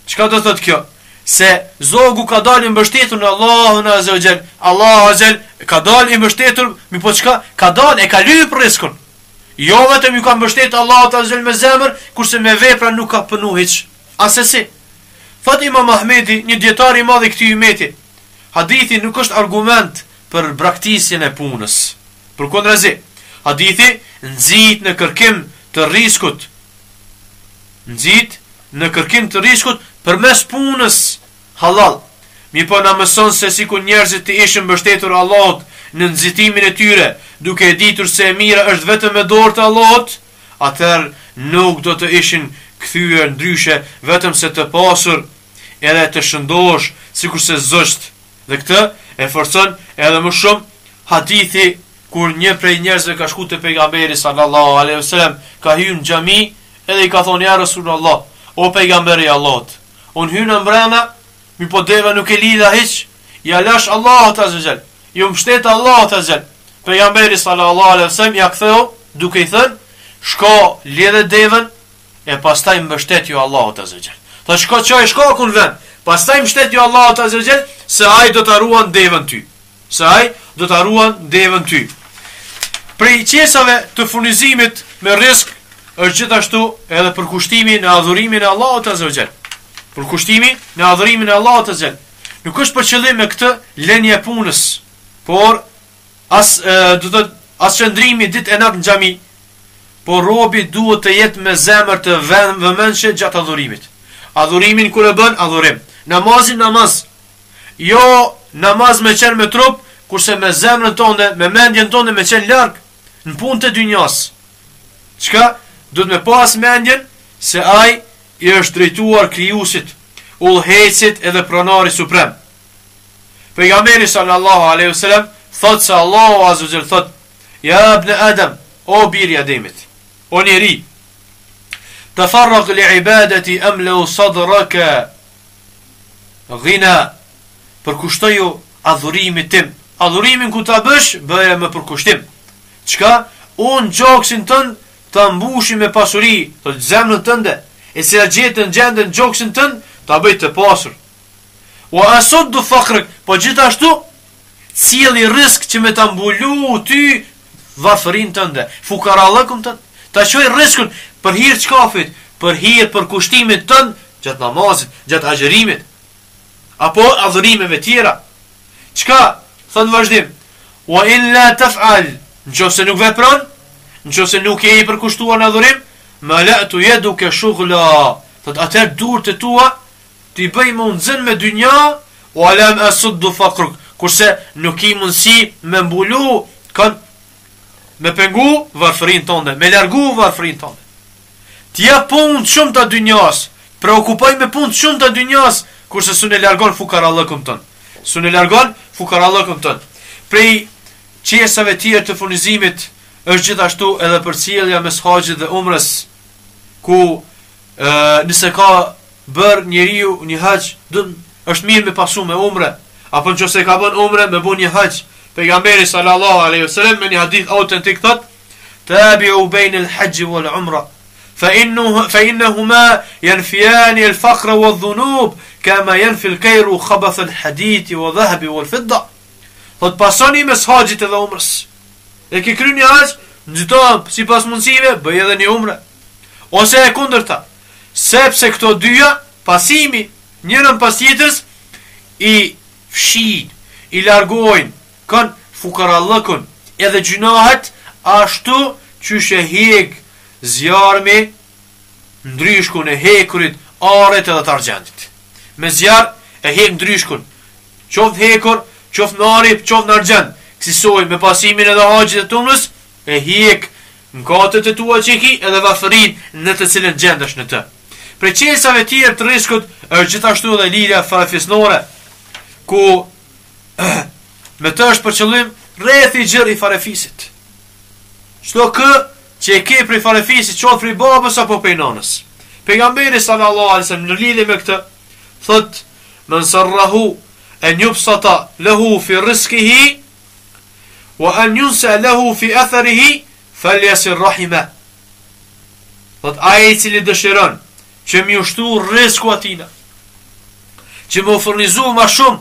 Çka do thotë kjo? Se zogu ka dalë mbështetur në Allahun Azza wa Jall. Allahu Azza wa Jall ka dalë mbështetur, mi po çka? Ka dalë e ka lyp rrezikun. Jo vetëm ju ka mbështetur Allahu Azza wa Jall me zemër, kurse me vepra nuk ka punu hiç. Asesi. Thot Imam Ahmedi, një dietar i madh i këtij umeti, hadithi nuk është argument për braktisjen e punës. Përkundrazi, hadithi nxit në kërkim të rrezikut. Nxit në kërkim të rrezikut përmes punës halal. Mi po na mëson se sikur njerëzit të ishin mbështetur Allahut në nxitimin e tyre, duke e ditur se e mira është vetëm me dorë të Allahut, atëherë nuk do të ishin kthyer ndryshe vetëm se të pasur edhe të shëndosh sikur se zosht. Dhe këtë e forcon edhe më shumë hadithi kur një prej njerëzve ka shku te pejgamberi sallallahu alaihi wasallam, ka hyrë në xhami edhe i ka thonë: "Ja Rasulullah, o pejgamberi i Allahut, unë hynë mbrana, mi po deva nuk e lidha hiç, ja lash Allahut Azza wa Jall, ju mbështet Allahut Azza wa Jall." Pejgamberi sallallahu alaihi wasallam ja ktheu duke i thënë: "Shko, lidhe devën e pastaj mbështet ju Allahut Azza wa Jall." Tha shko çoj shkakun vend, Pastaj mbështet ju Allahu azza wa jall se ai do ta ruan devën ty. Se ai do ta ruan devën ty. Prej qesave të furnizimit me risk është gjithashtu edhe përkushtimi në adhurimin e Allahut azza wa jall. Përkushtimi në adhurimin e Allahut azza wa jall. Nuk është për qëllim me këtë lënje e punës, por as qëndrimi ditë e natë në xhami, por robi duhet të jetë me zemër të vëmendshme gjatë adhurimit. Adhurimin kur e bën, adhurim. Namazin, namaz. Jo namaz me qenë me trup, kurse me zemrën tonë, me mendjen tonë me qenë larg në punë të dynjas. Çka? Duhet me pas mendjen se ai i është drejtuar krijuesit, udhëheqësit edhe pronari suprem. Pejgamberi sallallahu alaihi wasallam thot se Allahu azza wa jall thot: "Ya ibn Adam, o biri Ademit, o njeri, tafarraq li ibadati amla sadraka ghina." Përkushtoju adhurimin tim. Adhurimin ku ta bësh, bëje me përkushtim. Çka? Unë gjoksin tënd ta mbushi me pasuri, të zemrën tënde, e se gjetën gjendën gjoksin tënd ta bëj të pasur. Wa asuddu faqrak, po gjithashtu cili risk që me ta mbulu ty varfërin tënde, fukarallëkun tënd, ta çoj riskun për hir të çkafit, për hir për kushtimin tënd gjatë namazit, gjatë agjerimit, apo adhurimeve tjera. Çka? Thon vazhdim. Wa in la taf'al, nëse nuk vepron, nëse nuk je i përkushtuar në adhurim, mala'tu yaduka shughla, thot atë durët e tua ti bëj mundën me dynja, wa lam asuddu faqruk, kurse nuk i mundsi me mbulu, me pengu varfërin tënde, me largu varfërin tënde. Ti ja punë shumë të dynjas, preokupoj me punë shumë të dynjas, kurse s'u ne largon fukarallëkun tënd. S'u ne largon fukarallëkun tënd. Prej qesave tjerë të furnizimit është gjithashtu edhe përcjellja mes haxhit dhe umrës, ku nëse ka bër njeriu një haxh, është mirë me pasu me umre, apo nëse ka bën umre me bën një haxh. Pejgamberi sallallahu alaihi wasallam në një hadith autentik thot: "Tabi'u bayna al-hajj wal-umra, فإنهما ينفيان الفقر والذنوب كما ينفي الكير خبث الحديد والذهب والفضة." Thot pasoni mes haxhit edhe umrës. E ke kryer një haxh, nxito sipas mundësive, bëj edhe një umre. Ose e kundërta, sepse këto dyja, pasimi njërin pas tjetrës, i fshin, i largojnë kanë fukarallëkun edhe gjunahet, ashtu që shehik zjarmi ndryshkun e hekurit, aret edhe të argjendit. Me zjar e hek ndryshkun, qoft hekur, qoft në arip, qoft në argjend. Kësisoj me pasimin edhe haxhit e tumrës, e hek në katët e tua që ki edhe varfërin në të cilën gjendesh në të. Pre qesave tjerë të riskut është gjithashtu edhe lidhja farefisnore, ku me të është për qëllim rreth i gjër i farefisit. Çdo kë që e ke prej farefisit, qoftë prej babës apo prej nanës. Pejgamberi sallallahu alaihi wasallam në lidhje me këtë thot: "Man sarrahu an yubsata lahu fi rizqihi wa an yunsa lahu fi atharihi falyasir rahima." Thot ai i cili dëshiron që më ushtu rreziku atina, që më furnizu ma shumë,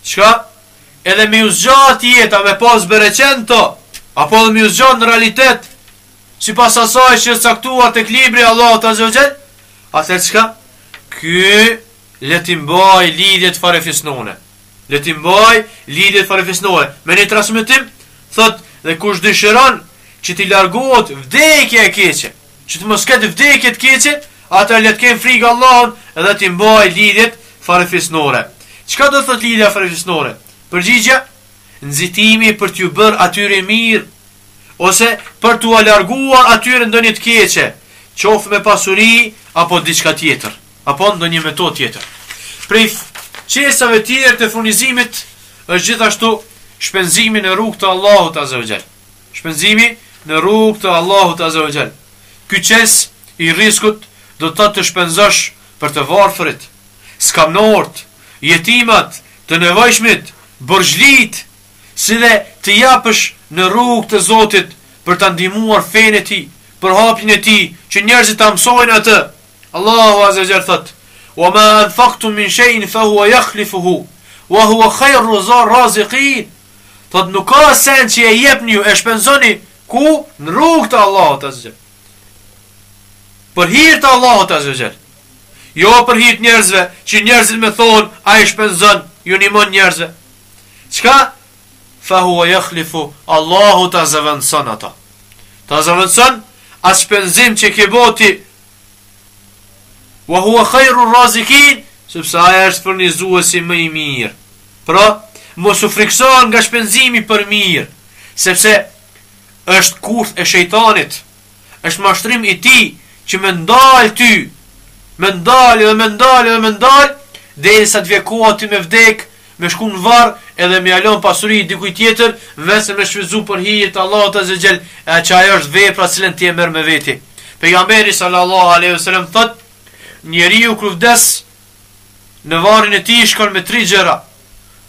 çka? Edhe më uzgjat jeta me pas bereqento, apo edhe më uzgjat në realitet, sipas asaj që është caktuar tek libri Allahut azza wa jall, atëherë çka? Ky le të mbaj lidhjet farefisnore. Le të mbaj lidhjet farefisnore. Me një transmetim thot: "Dhe kush dëshiron që t'i largohet vdekja e keqe, që të mos ketë vdekje të keqe, atëherë le të kem frikë Allahut edhe të mbaj lidhjet farefisnore." Çka do thot lidhja farefisnore? Përgjigja: nxitimi për t'ju bërë atyre mirë, ose për t'u larguar atyre ndonjë të keqe, qoftë me pasuri apo diçka tjetër, apo ndonjë metodë tjetër. Prej qesave tjerë të furnizimit është gjithashtu shpenzimi në rrugt të Allahut azza wa jall. Shpenzimi në rrugt të Allahut azza wa jall. Ky qes i riskut do të shpenzosh për të varfërit, skamnort, jetimat, të nevojshmit, borxhlit, si dhe të japësh në rrugë të Zotit për të ndihmuar fenë e tij, për hapjen e tij, që njerëzit ta mësojnë atë. Allahu azza wa jall thot: wa ma anfaqtum min shay'in fa huwa yakhlifuhu wa huwa khayru raziqin. Thot nuk ka sen që e jepni ju, e shpenzoni ku? Në rrugë të Allahut azza wa jall. Për hir të Allahut azza wa jall. Jo për hir të njerëzve, që njerëzit më thonë ai shpenzon, ju nimon njerëzve. Çka? Fa huwa yakhlifu, Allahu ta zëvendëson ata. Ta zëvendëson atë shpenzim që ke boti. Wa huwa khayru raziqin, sepse ai është furnizuesi më i mirë. Pra, mos u frikson nga shpenzimi për mirë, sepse është kurth e shejtanit, është mashtrim i tij që më ndal ty, më ndal, derisa të vjen koha ti me vdek, me shku në varr edhe me alon pasuri dikujt tjetër, vetëm me shfryzu për hir të Allahut azza xal, që ajo është vepra cilën ti e merr me veti. Pejgamberi sallallahu alaihi wasallam thot, njeriu kur vdes në varrin e tij shkon me 3 gjëra.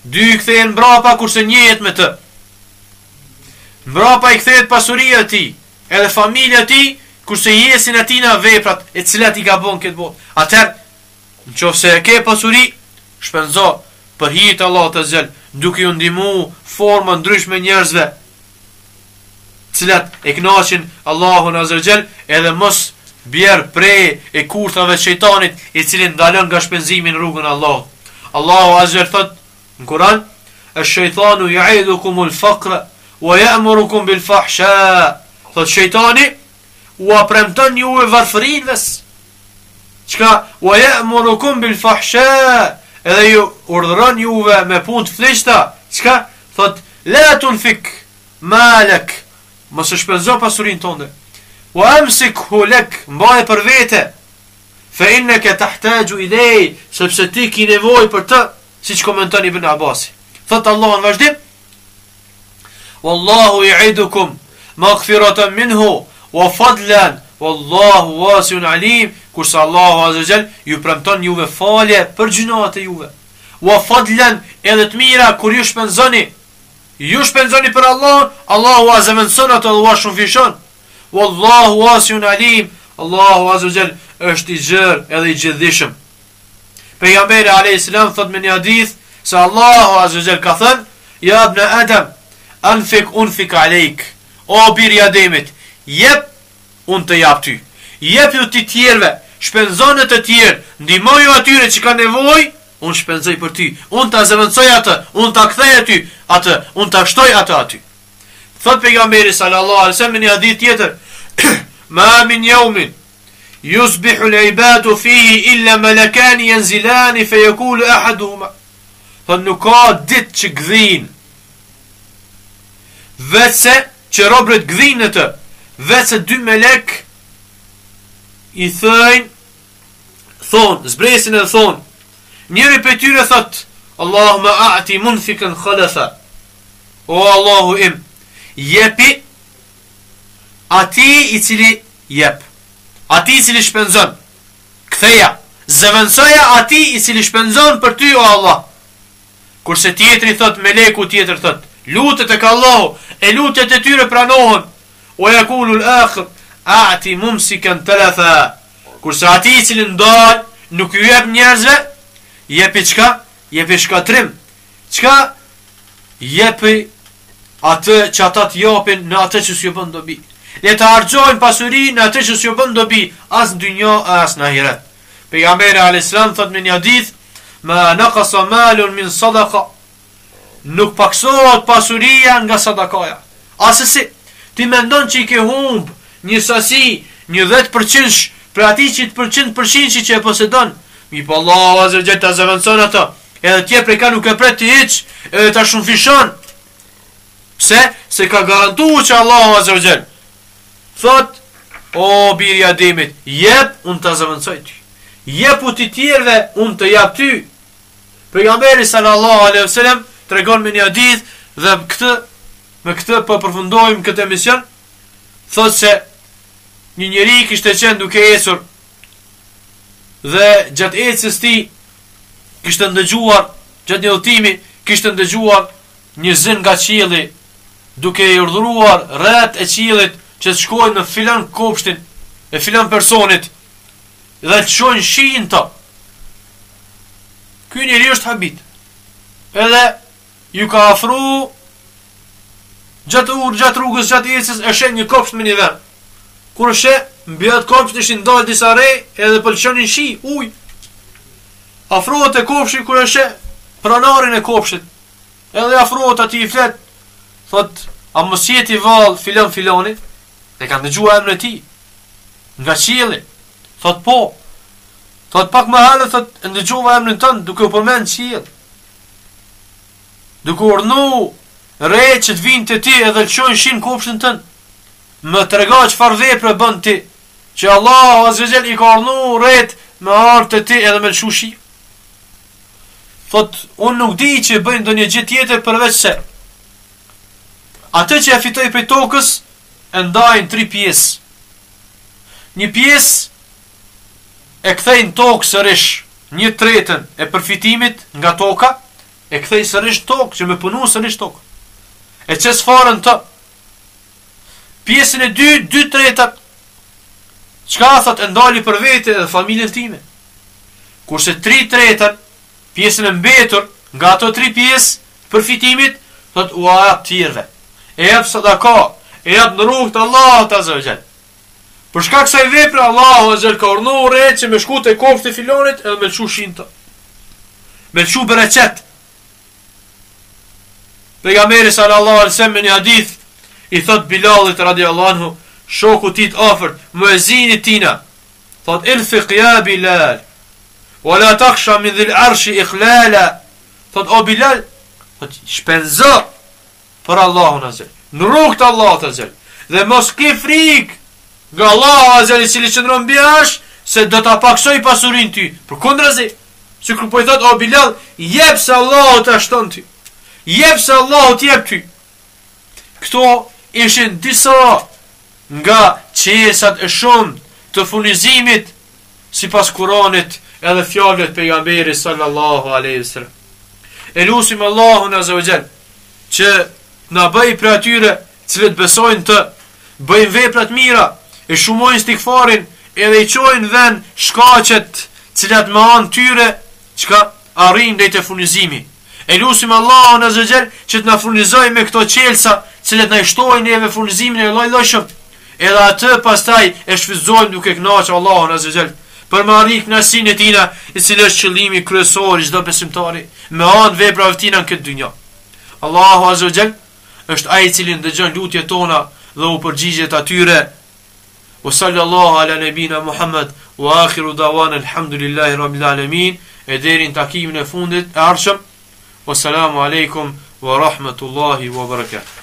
2 kthehen mbrapa kurse një jet me të. Mbrapa i kthehet pasuria e tij, edhe familja e tij, kurse jesin atina veprat e cilat i ka bën këtë botë. Atëherë, nëse ke pasuri, shpenzo për hir të Allahut azza xal, duke u ndihmu forma ndryshme njerëzve, cilat e kënaqin Allahun azza xal, edhe mos bjerë prej e kurthave të shejtanit, i cili ndalon nga shpenzimi në rrugën e Allahut. Allahu azza xal thot në Kur'an, "Ash-shaytanu ya'idukumul faqra wa ya'murukum bil fahsha." Thot shejtani u premton juve varfërinë ves. Çka? "Wa ya'murukum bil fahsha." Edhe ju urdhëron juve me punë të fleshta. Çka? Thot, "La tunfik malak." Mos e shpenzo pasurinë tënde. "Wa amsikhu lak." Mbaje për vete. "Fa innaka tahtaju ilay." Sepse ti ke nevojë për të, siç komenton Ibn Abbas. Thot Allah në vazhdim, "Wallahu ya'idukum maghfiratan minhu wa fadlan wallahu wasi'un alim." Kurse Allahu azza wa jall ju premton juve falje për gjunat e juve. Wa fadlan, edhe të mira kur ju shpenzoni. Ju shpenzoni për Allah, Allahu azza wa jall ato u shumë fishon. Wallahu wasi'un alim. Allahu azza wa jall është i gjerë edhe i gjithdijshëm. Pejgamberi alayhis salam thot me një hadith se Allahu azza wa jall ka thënë, "Ya ibn Adam, unfik alejk." O bir i Ademit, jep, unë të jap ty. Jep ju të tjerve, shpenzone të tjerë, ndihmoju atyre që ka nevojë, unë shpenzoj për ty. Unë ta zëvendësoj atë, unë ta kthej atë, unë ta shtoj atë aty. Thot pejgamberi sallallahu alaihi wasallam në një hadith tjetër, "Ma min yawmin yusbihu al-ibadu fihi illa malakan yanzilan fa yaqulu ahaduhuma." Thot nuk ka ditë që gdhin, vetëse që robët gdhin në të, vetëse 2 melek i thonë, zbresin e thonë, njëri për tyre thot, "Allahumma a'ti munfikan khalafa." O Allahu im, jepi ati i cili jep, ati i cili shpenzon, ktheja, zëvendësoja ati i cili shpenzon për ty, o Allah. Kurse tjetri thot, meleku tjetër thot, lutet e ka Allahu, e lutet e tyre pranohen. O yaqulu al-akhir, "A'ti mumsikan thalatha." Kurse ati i cili ndal, nuk ju jep njerëzve, jepi çka? Jepi shkatrim. Çka? Jepi atë që ata të japin në atë që s'ju bën dobi. Le të harxojnë pasurinë në atë që s'ju bën dobi, as në dynjë as në ahiret. Pejgamberi alayhis salam thot në një hadith, "Ma naqasa malun min sadaqa." Nuk paksohet pasuria nga sadakaja. Asesi, ti mendon që i ke humb një sasi, një 10% për ati që 100% që e posedon, mi po Allah azza wa jalla ta zëvendëson ato, edhe tje prej ka nuk e pret të hiç, edhe ta shumë fishon. Pse? Se ka garantuar që Allah azza wa jalla thot, "O biri i Ademit, jep, unë ta zëvendësoj ty. Jep u të tjerëve, unë të jap ty." Pejgamberi sallallahu alaihi wasallam tregon me një hadith, dhe me këtë po përfundojmë këtë emision. Thot se një njeri kishte qenë duke ecur, dhe gjatë ecjes tij kishte ndëgjuar, gjatë një udhëtimi kishte ndëgjuar një zën nga qielli, duke i urdhëruar rreth e qiellit që të shkojnë në filan kopshtin e filan personit dhe të shojnë shiin të. ky njeri është habit. Edhe ju ka afru gjatë rrugës, gjatë ecës, e shen një kopsht me një vend. Kur mbi atë kopsht ishin dalë disa re, edhe pëlqenin shi, ujë. Afrohet e kopshti, kur pranarin e kopshtit, edhe afrohet ati i flet, thot, a mos jeti vallë filani, dhe kanë dëgjuar emrin e tij nga qielli. Thot po. Thot pak më herë, thot, ndëgjova emrin tënd duke u përmend qiell. Duke urnu re që të vinë të ti edhe lëshojnë shinë kopshtin tënd. Më trega çfarë vepre bën ti, që Allahu Azza wa Jall i ka urnu ret me ardh të ti edhe me lëshu shi. Thot, unë nuk di që bëjnë ndonjë gjë tjetër përveç se atë që e fitoj prej tokës e ndajnë 3 pjesë. Një pjesë e kthejnë tokë sërish, 1/3 e përfitimit nga toka e kthej sërish tokë, që me punu sërish tokë. E çes farën të. Pjesën e 2/3 çka thot e ndali për vete dhe familjen time. Kurse 3/3 pjesën e mbetur nga ato 3 pjesë përfitimit, thot u jap tjerëve. E jap sadaka, e jap në rrugt Allahut Azza wa Jall. Për shkak kësaj vepre Allahu Azza wa Jall ka urdhëruar re që me shku te kopshti e filonit edhe me lëshu shinta. Me lëshu bereqet. Pejgamberi sallallahu alaihi wasallam në një hadith i thot Bilalit radiallahu anhu, shoku tit afërt, muezinit tina, thot ilfiq ya Bilal, wala takhsha min dhil arshi ikhlala. Thot o Bilal, thot shpenzo për Allahun Azza, në rrugt Allahut Azza, dhe mos ke frikë nga Allahu Azza i cili qëndron mbi arsh, se do ta paksoj pasurinë ty. Përkundrazi, sikur po i thot o Bilal, jep se Allahu ta shton ty. Jep se Allahu t'jep ty. Këto ishin disa nga qesat e shumë të furnizimit sipas Kuranit edhe fjalëve të pejgamberit sallallahu alaihi wasallam. Elusim Allahun Azza wa Jall që na bëj për atyre cilët besojnë të bëjnë vepra të mira, e shumojnë stikfarin edhe i çojnë vend shkaqet cilat me anë tyre çka arrin drejt e furnizimi. Elusim Allahun Azza wa Jall që të na furnizoj me këto qelsa cilët na i shtojnë neve furnizimin e lloj-llojshëm. Edhe atë pastaj e shfrytëzojmë duke kënaqur Allahun Azza wa Jall për me arrit kënaqësinë e tina, i cili është qëllimi kryesor i çdo besimtari me anë veprave tina në këtë dynjë. Allahu Azza wa Jall është ai i cili ndëgjon lutjet tona dhe u përgjigjet atyre. Wa sallallahu ala nabina Muhammad wa akhiru dawana alhamdulillahi rabbil alamin. E deri në takimin e fundit e ardhshëm. Wassalamu alaikum wa rahmatullahi wa barakatuh.